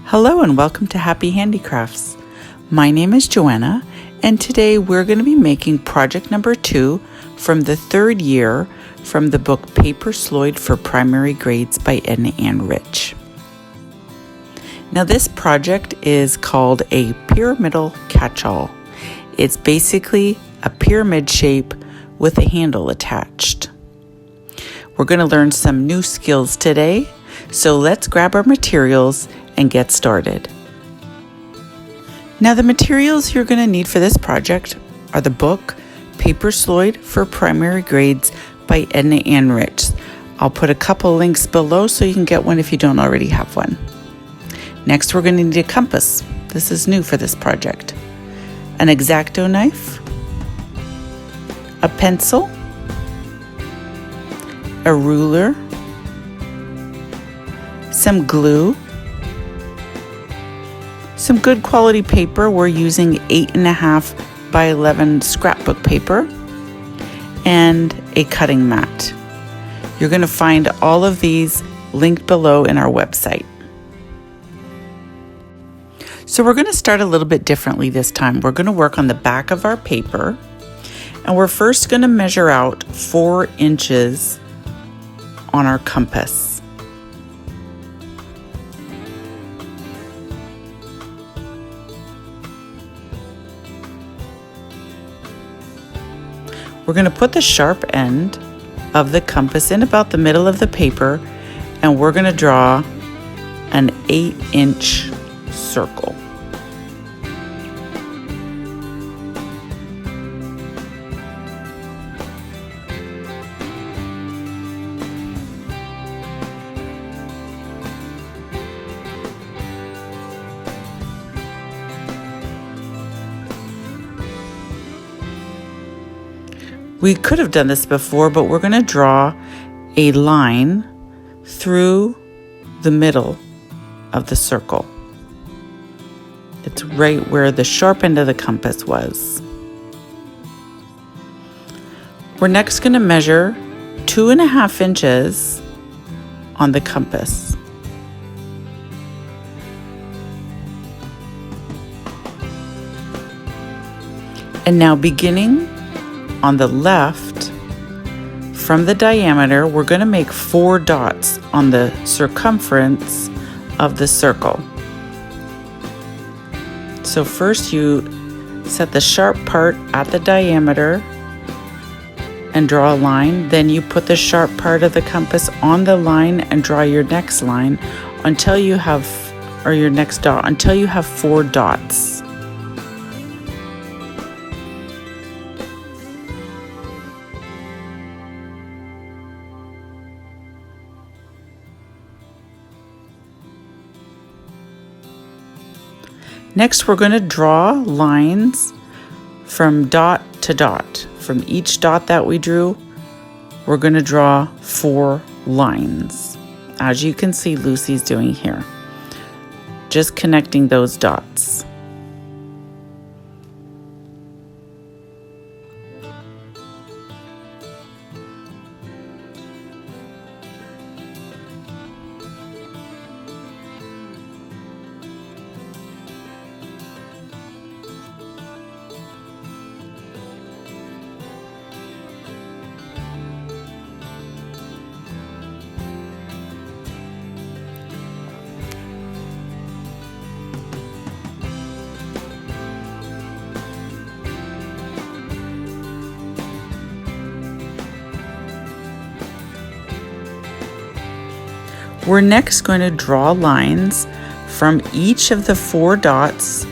Hello and welcome to Happy Handicrafts. My name is Joanna, and today we're going to be making project number 2 from the third year from the book Paper Sloyd for Primary Grades by Ednah Anne Rich. Now this project is called a pyramidal catch-all. It's basically a pyramid shape with a handle attached. We're going to learn some new skills today, so let's grab our materials and get started. Now the materials you're going to need for this project are the book Paper Sloyd for Primary Grades by Ednah Anne Rich. I'll put a couple links below so you can get one if you don't already have one. Next we're going to need a compass. This is new for this project. An X-Acto knife, a pencil, a ruler, some glue, some good quality paper. We're using 8.5 by 11 scrapbook paper, and a cutting mat. You're going to find all of these linked below in our website. So we're going to start a little bit differently this time. We're going to work on the back of our paper, and we're first going to measure out 4 inches on our compass. We're going to put the sharp end of the compass in about the middle of the paper, and we're going to draw an 8-inch circle. We could have done this before, but we're going to draw a line through the middle of the circle. It's right where the sharp end of the compass was. We're next going to measure 2.5 inches on the compass. And now beginning on the left, from the diameter, we're going to make 4 dots on the circumference of the circle. So first you set the sharp part at the diameter and draw a line. Then you put the sharp part of the compass on the line and draw your next line until you have, or your next dot, until you have 4 dots. Next, we're going to draw lines from dot to dot. From each dot that we drew, we're going to draw 4 lines, as you can see Lucy's doing here. Just connecting those dots. We're next going to draw lines from each of the 4 dots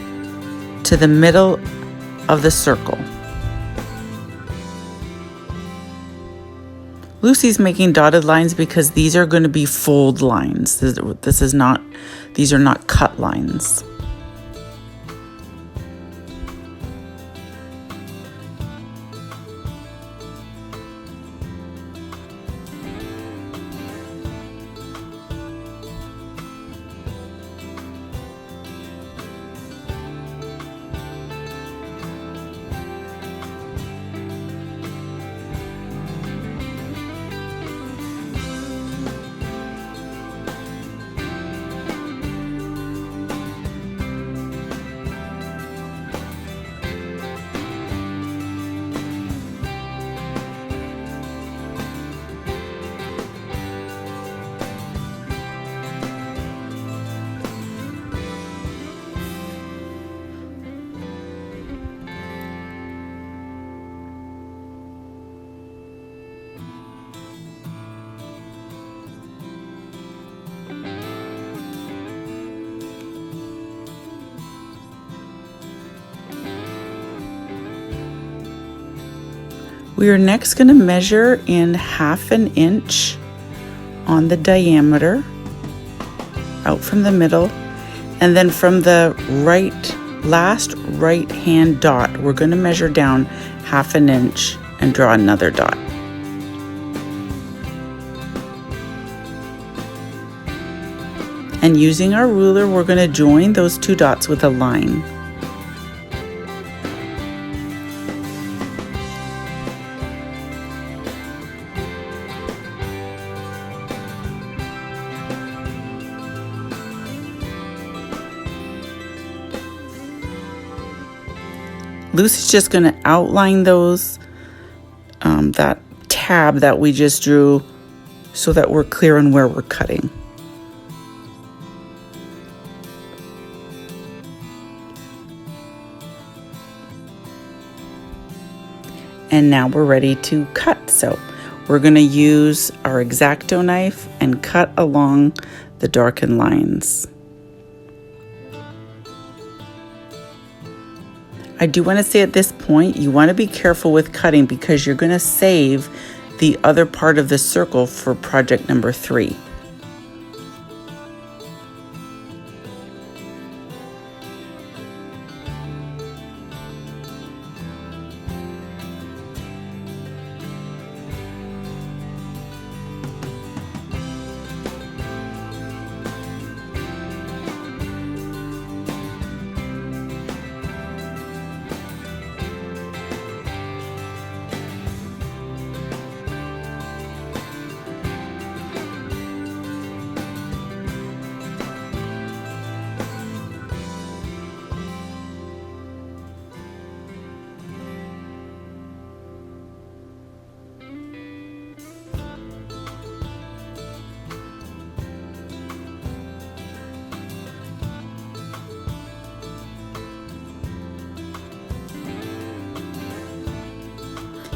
to the middle of the circle. Lucy's making dotted lines because these are going to be fold lines. These are not cut lines. We are next going to measure in 1/2 inch on the diameter out from the middle, and then from the last right hand dot we're going to measure down 1/2 inch and draw another dot. And using our ruler, we're going to join those 2 dots with a line. Lucy's just going to outline those, that tab that we just drew, so that we're clear on where we're cutting. And now we're ready to cut. So we're going to use our X-Acto knife and cut along the darkened lines. I do want to say at this point, you want to be careful with cutting because you're going to save the other part of the circle for project number 3.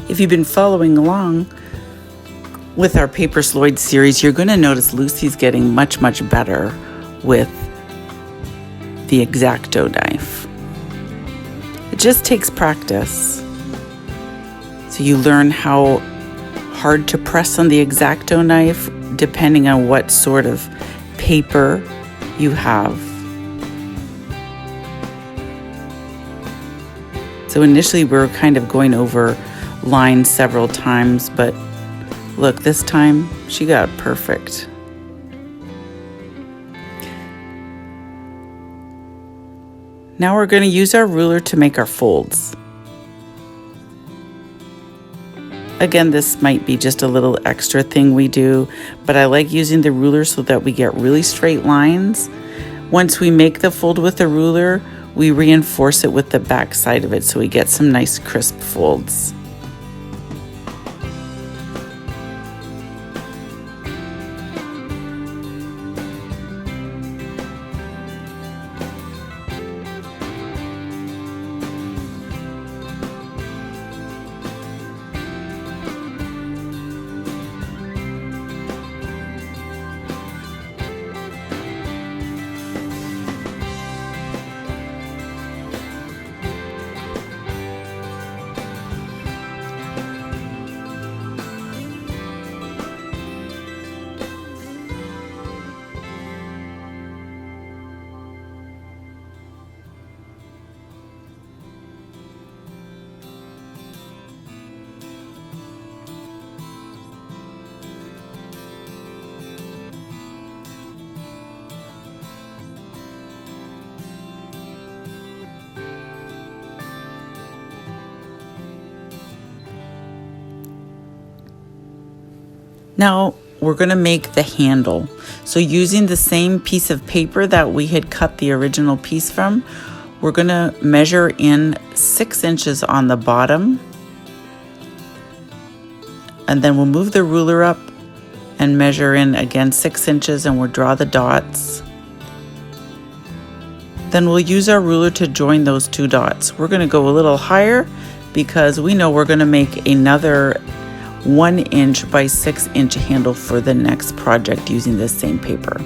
If you've been following along with our Paper Sloyd series, you're going to notice Lucy's getting much better with the X-Acto knife. It just takes practice. So you learn how hard to press on the X-Acto knife depending on what sort of paper you have. So initially we were kind of going over lines several times, but look, this time she got it perfect. Now we're going to use our ruler to make our folds. Again, this might be just a little extra thing we do, but I like using the ruler so that we get really straight lines. Once we make the fold with the ruler, we reinforce it with the back side of it so we get some nice crisp folds. Now we're going to make the handle. So using the same piece of paper that we had cut the original piece from, we're going to measure in 6 inches on the bottom. And then we'll move the ruler up and measure in again 6 inches, and we'll draw the dots. Then we'll use our ruler to join those 2 dots. We're going to go a little higher because we know we're going to make another 1 inch by 6 inch handle for the next project using this same paper.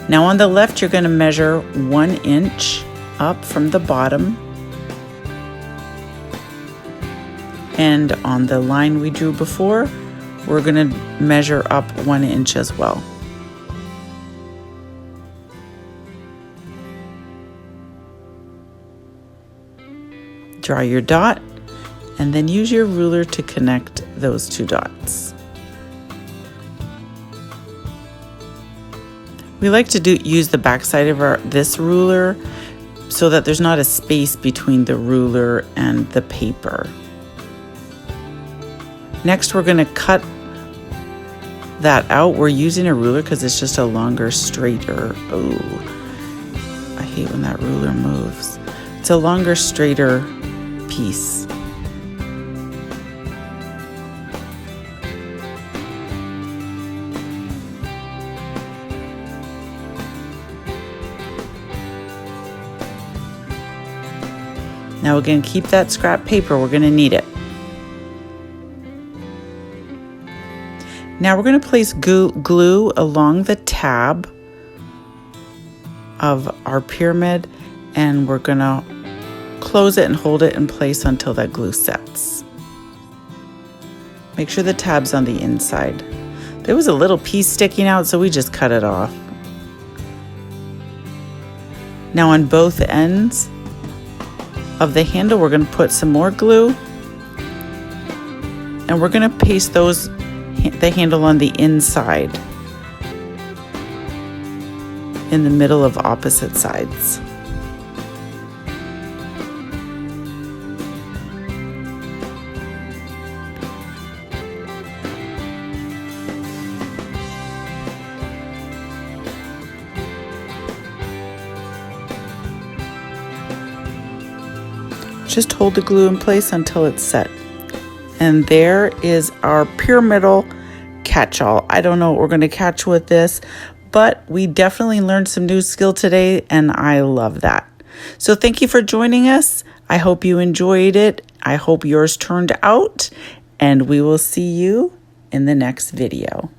Now on the left, you're going to measure 1 inch up from the bottom. And on the line we drew before, we're going to measure up 1 inch as well. Draw your dot, and then use your ruler to connect those 2 dots. We like to use the back side of this ruler so that there's not a space between the ruler and the paper. Next, we're going to cut that out. We're using a ruler because it's just a longer, straighter. Oh, I hate when that ruler moves. It's a longer, straighter piece. Now we're going to keep that scrap paper. We're going to need it. Now we're going to place glue along the tab of our pyramid, and we're going to close it and hold it in place until that glue sets. Make sure the tab's on the inside. There was a little piece sticking out, so we just cut it off. Now on both ends of the handle, we're going to put some more glue, and we're going to paste the handle on the inside in the middle of opposite sides. Just hold the glue in place until it's set. And there is our pyramidal catch-all. I don't know what we're going to catch with this, but we definitely learned some new skill today, and I love that. So thank you for joining us. I hope you enjoyed it. I hope yours turned out, and we will see you in the next video.